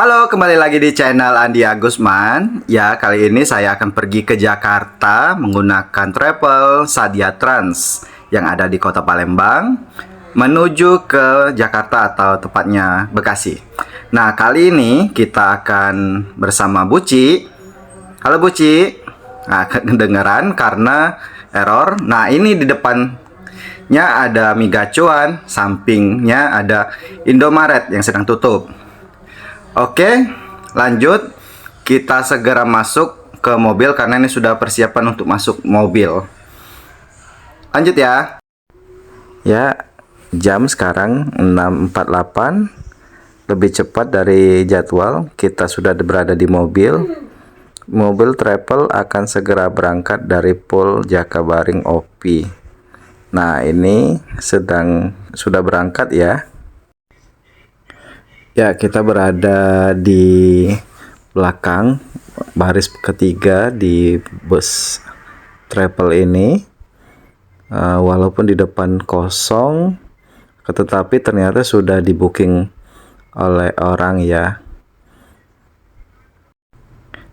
Halo, kembali lagi di channel Andi Agusman. Ya, kali ini saya akan pergi ke Jakarta menggunakan travel Sadia Trans yang ada di Kota Palembang menuju ke Jakarta atau tepatnya Bekasi. Nah, kali ini kita akan bersama Buci. Halo Buci. Nah, kedengeran karena error. Nah, ini di depannya ada Migacuan, sampingnya ada Indomaret yang sedang tutup. Oke, lanjut. Kita segera masuk ke mobil karena ini sudah persiapan untuk masuk mobil. Lanjut ya. Ya, jam sekarang 6.48. Lebih cepat dari jadwal. Kita sudah berada di mobil. Mobil travel akan segera berangkat dari Pul Jakabaring OP. Nah, ini sudah berangkat ya. Ya, kita berada di belakang baris ketiga di bus travel ini. Walaupun di depan kosong, tetapi ternyata sudah di booking oleh orang ya.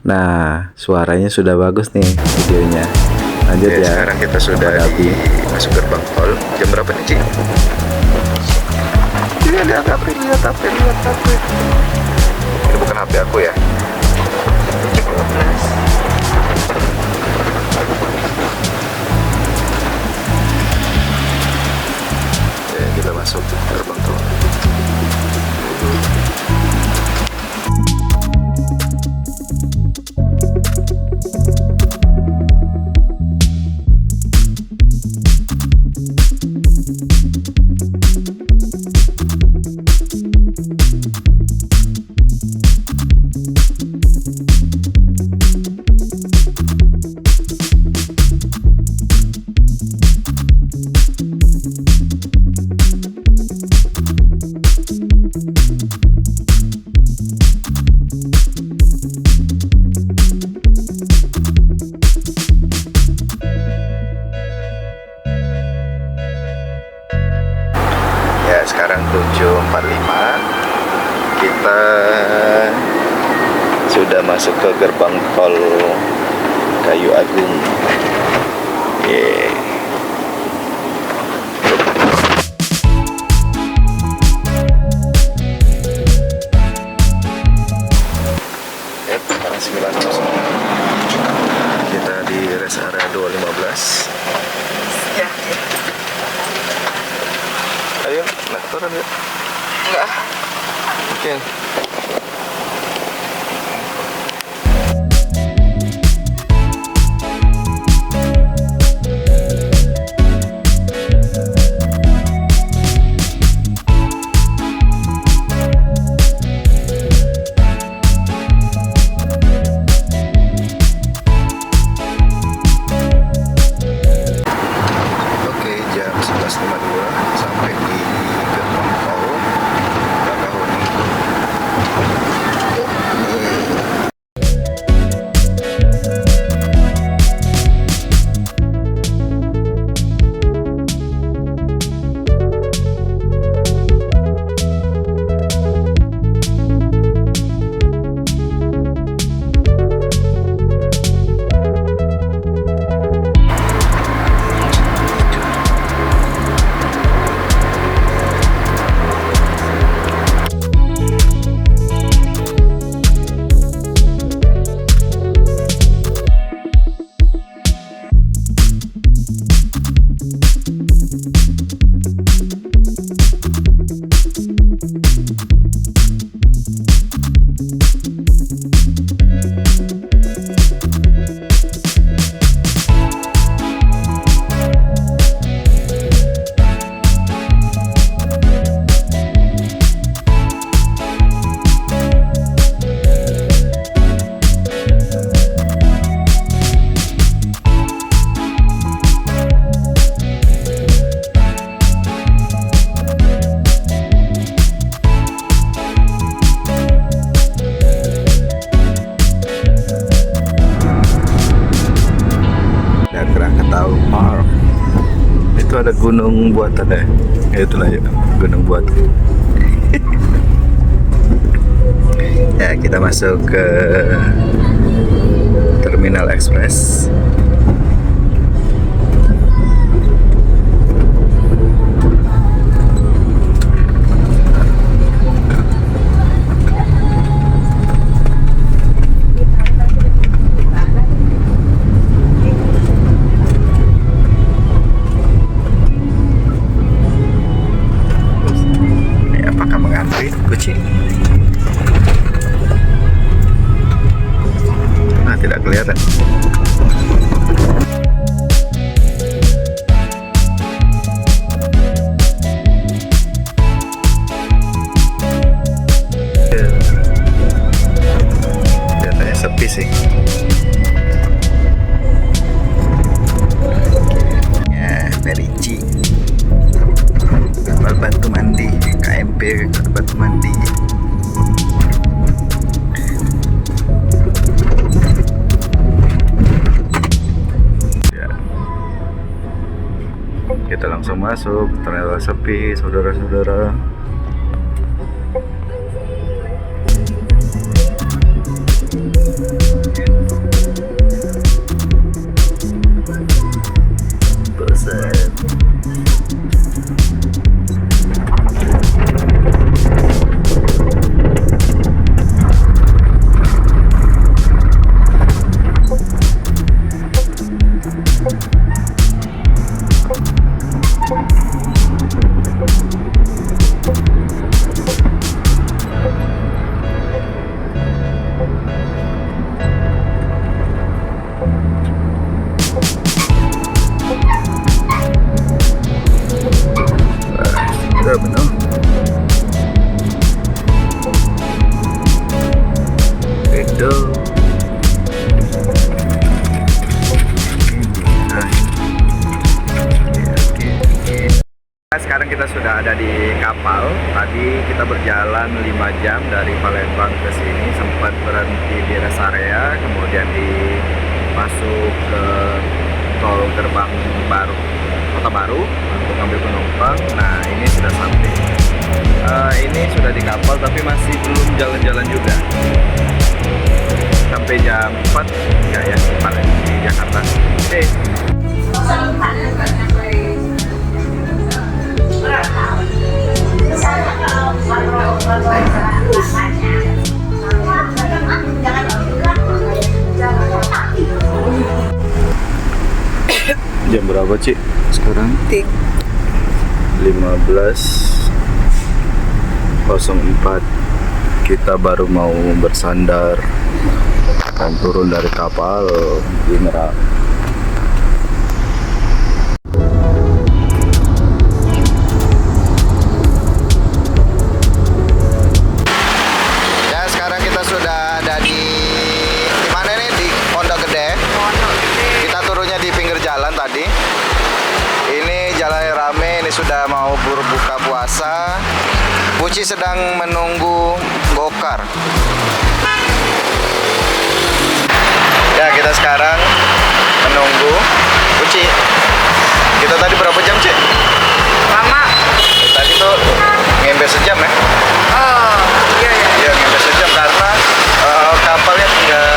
Nah, suaranya sudah bagus nih videonya. Lanjut ya. Sekarang kita sudah masuk gerbang tol. Jam berapa nih, Cik? Lihat HP. Ini bukan HP aku ya. Oke, kita masuk gerbang tol. Sekarang 7.45. Kita sudah masuk ke gerbang tol Kayu Agung. Sekarang 9.00. Kita di rest area 215. Ya. Ayo, nak turun yuk. Enggak. Oke. Oke, jam 11.52 sampai di gerbang tol Bakahuni. Itu ada gunung buatan ya. Itulah ya, gunung buatan. Ya, kita masuk ke Terminal Express. Ini apakah mengantri kucing? Nah, tidak kelihatan. Kelihatannya sepi sih. Ya, Merici. Kapal Batu Mandi, KMP Kapal Batu Mandi. Kita langsung masuk, ternyata sepi, saudara-saudara. Bosan. Udah penuh. Itu. Sekarang kita sudah ada di kapal. Tadi kita berjalan 5 jam dari Palembang ke sini, sempat berhenti di rest area, kemudian masuk ke tol gerbang baru Kota Baru untuk ngambil penumpang. Nah, ini sudah sampai. Ini sudah di kapal tapi masih belum jalan-jalan juga. Sampai jam 4 ya paling di Jakarta. Oke. Jam berapa, Ci? Sekarang 15.04. Kita baru mau bersandar dan turun dari kapal di Merak. Ya, sekarang kita sudah ada di mana nih? Di Pondok Gede. Kita turunnya di pinggir jalan tadi. Ini jalannya rame, ini sudah mau berbuka puasa. Puci sedang menunggu gokar. Ya, kita sekarang menunggu Puci. Kita tadi berapa jam, Ci? Lama. Tadi tuh ngembe sejam ya? Oh, iya ya. Iya, ngembe sejam karena kapalnya nggak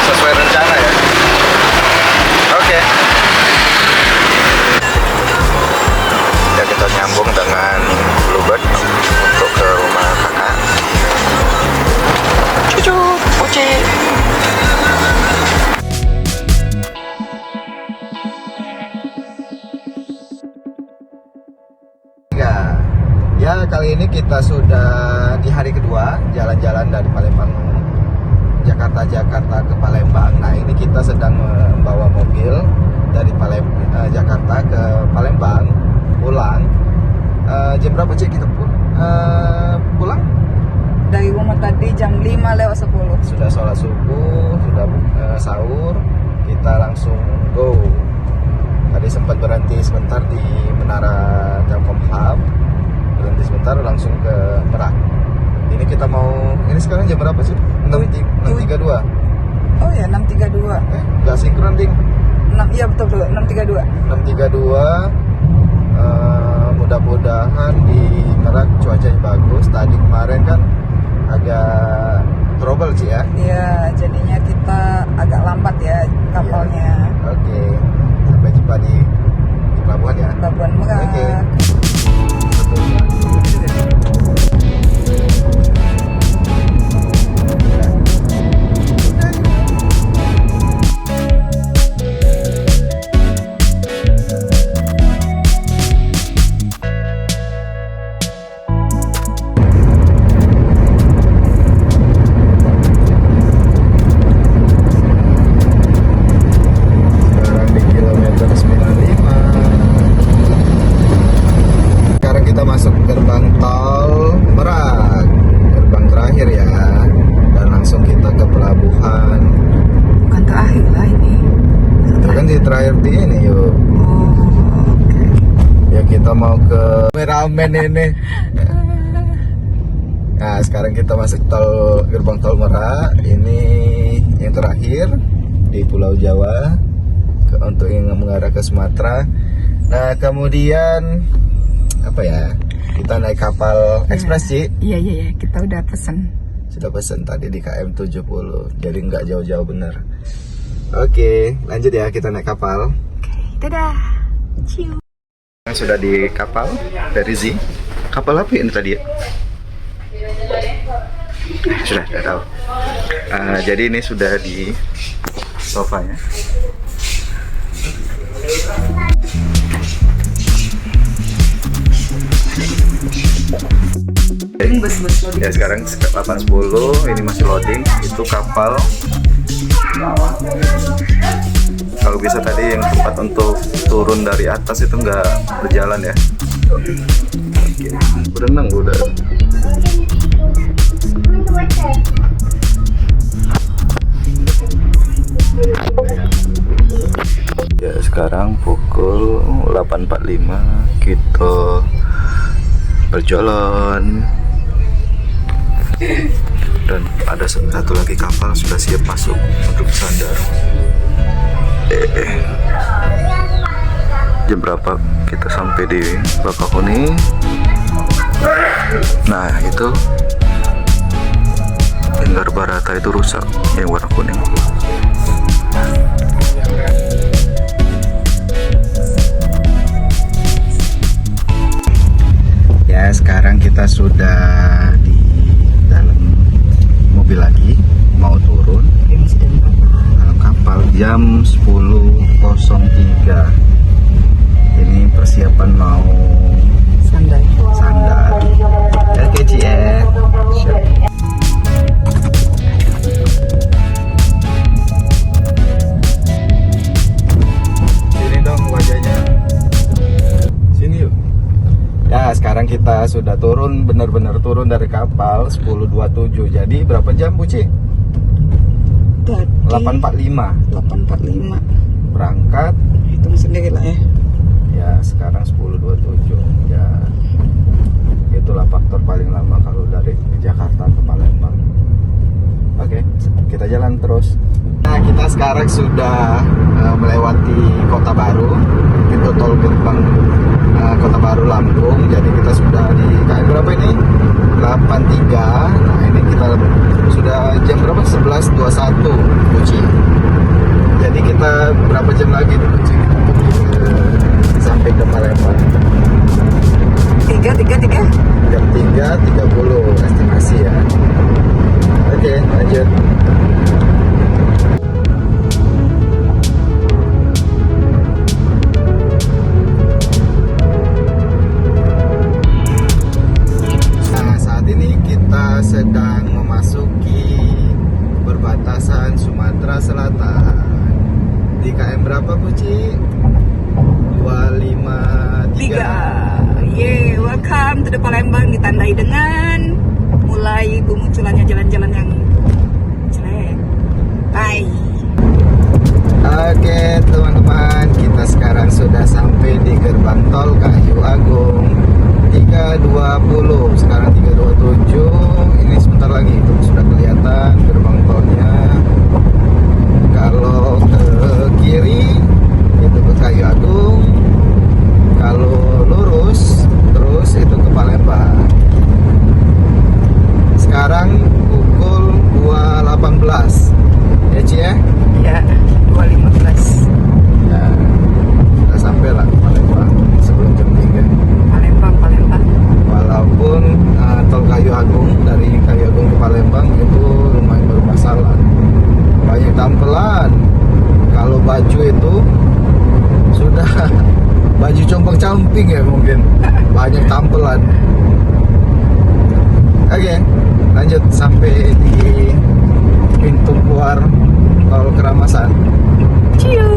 sesuai rencana ya. Oke. Ya, kita nyambung dengan Bluebird untuk ke rumah kakak. Cucu, Puci. Ya, kali ini kita sudah di hari kedua jalan-jalan dari Palembang, Jakarta ke Palembang. Nah, ini kita sedang membawa mobil dari Jakarta ke Palembang pulang. Jam berapa, Cik, kita pulang? Dari rumah tadi jam 5:10. Sudah sholat subuh, sudah sahur, kita langsung go. Tadi sempat berhenti sebentar di Menara Telkomsel, berhenti sebentar langsung ke Merak. Ini kita mau, ini sekarang jam berapa sih? 6.32. Oh ya, 6.32. Gak sinkron, Ding. 6, iya betul, 6.32. 6.32. mudah-mudahan di Merak cuacanya bagus. Tadi kemarin kan agak trouble sih ya. Iya, jadinya kita agak lambat ya kapalnya. Oke, sampai jumpa di pelabuhan ya. Pelabuhan Merak. Oke. Sekarang di kilometer 95. Sekarang kita masuk gerbang tol Merak, gerbang terakhir ya, dan langsung kita ke pelabuhan. Bukan terakhir lah ini. Itu kan di terakhir di ini yuk. Oh, oke. Ya kita mau ke Meramen ini. Nah sekarang kita masuk tol gerbang tol Merak. Ini yang terakhir di Pulau Jawa untuk yang mengarah ke Sumatera. Nah kemudian apa ya? Kita naik kapal ekspres Ci. Iya, kita udah pesen. Sudah pesen tadi di KM 70. Jadi nggak jauh-jauh bener. Oke, lanjut ya kita naik kapal. Dadah. Ciu. Sudah di kapal dari Z. Kapal apa ini tadi ya? Sudah tahu. Jadi ini sudah di sofanya. Ya sekarang 8.10 ini masih loading. Itu kapal. Kalau bisa tadi yang tempat untuk turun dari atas itu nggak berjalan ya. Oke, berenang udah. Ya sekarang pukul 8.45 kita berjalan dan ada satu lagi kapal sudah siap masuk untuk sandar. Jam berapa kita sampai di Bakahuni? Nah itu Linggar Barata itu rusak yang warna kuning. Ya sekarang kita sudah di dalam mobil lagi mau turun dalam kapal jam 10.03. Ini persiapan mau Sandal. Oke Ci ya. Sini dong wajahnya. Sini yuk. Ya sekarang kita sudah turun, benar-benar turun dari kapal 10.27. Jadi berapa jam Bu Ci? Tadi 8.45 8.45. berangkat. Hitung sendiri lah ya. Ya sekarang 10.27. Ya itulah faktor paling lama kalau dari Jakarta ke Palembang. Oke, kita jalan terus. Nah kita sekarang sudah melewati Kota Baru, pintu tol gerbang Kota Baru Lampung. Jadi kita sudah di KM berapa ini? 83. Nah ini kita sudah jam berapa? 11.21 Buci. Jadi kita berapa jam lagi nih Buci? Sampai ke Palembang. 3. Jam 3.30 estimasi ya. Oke, lanjut. Nah, saat ini kita sedang memasuki perbatasan Sumatera Selatan. Di KM berapa, Bu Ci? 253. Yeay, welcome to the Palembang, ditandai dengan mulai bermunculannya jalan-jalan yang jelek. Bye. Oke teman-teman, kita sekarang sudah sampai di gerbang tol Kayu Agung 320. Sekarang 327. Ini sebentar lagi itu sudah kelihatan gerbang tolnya. Kalau ke kiri itu ke Kayu Agung, kalau lurus tukang camping ya mungkin. Banyak tampelan. Oke, lanjut sampai di pintu keluar tol Keramasan. Ciu.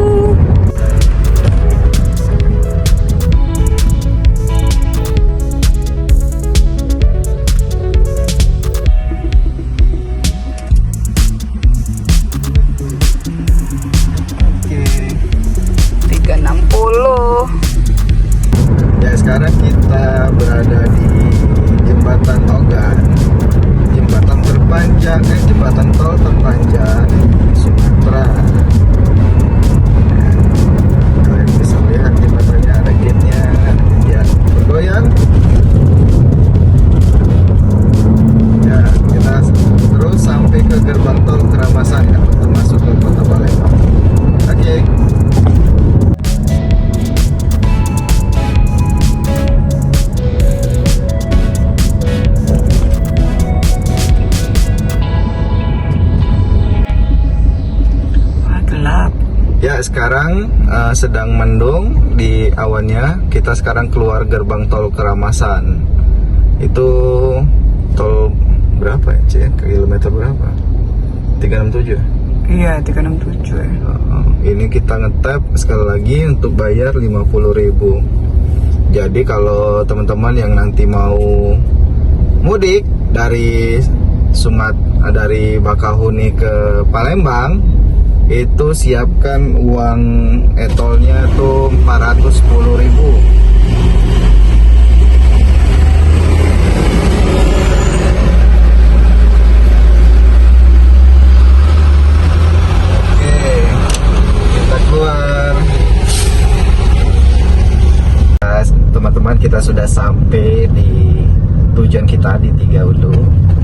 Oke. 360. Ya sekarang kita berada di jembatan Ogan, jembatan tol terpanjang di Sumatera. Nah, kalian bisa lihat jembatannya ada gate-nya, ya bergoyang. Ya kita terus sampai ke gerbang tol Keramasan ya, untuk masuk ke kota Palembang. Oke. Ya sekarang sedang mendung di awannya. Kita sekarang keluar gerbang tol Keramasan. Itu tol berapa ya Cik? Kilometer berapa? 367. Iya, 367 ya. Ini kita ngetap sekali lagi untuk bayar 50.000. Jadi kalau teman-teman yang nanti mau mudik dari dari Bakahuni ke Palembang, itu siapkan uang etolnya tuh 410.000. Oke, kita keluar. Teman-teman, kita sudah sampai di tujuan kita di Tiga Ulu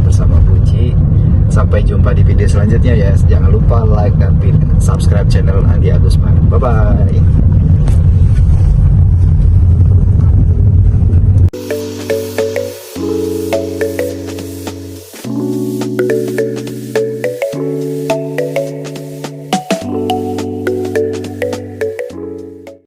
bersama Puji. Sampai jumpa di video selanjutnya ya. Jangan lupa like dan subscribe channel Andi Agusman. Bye bye.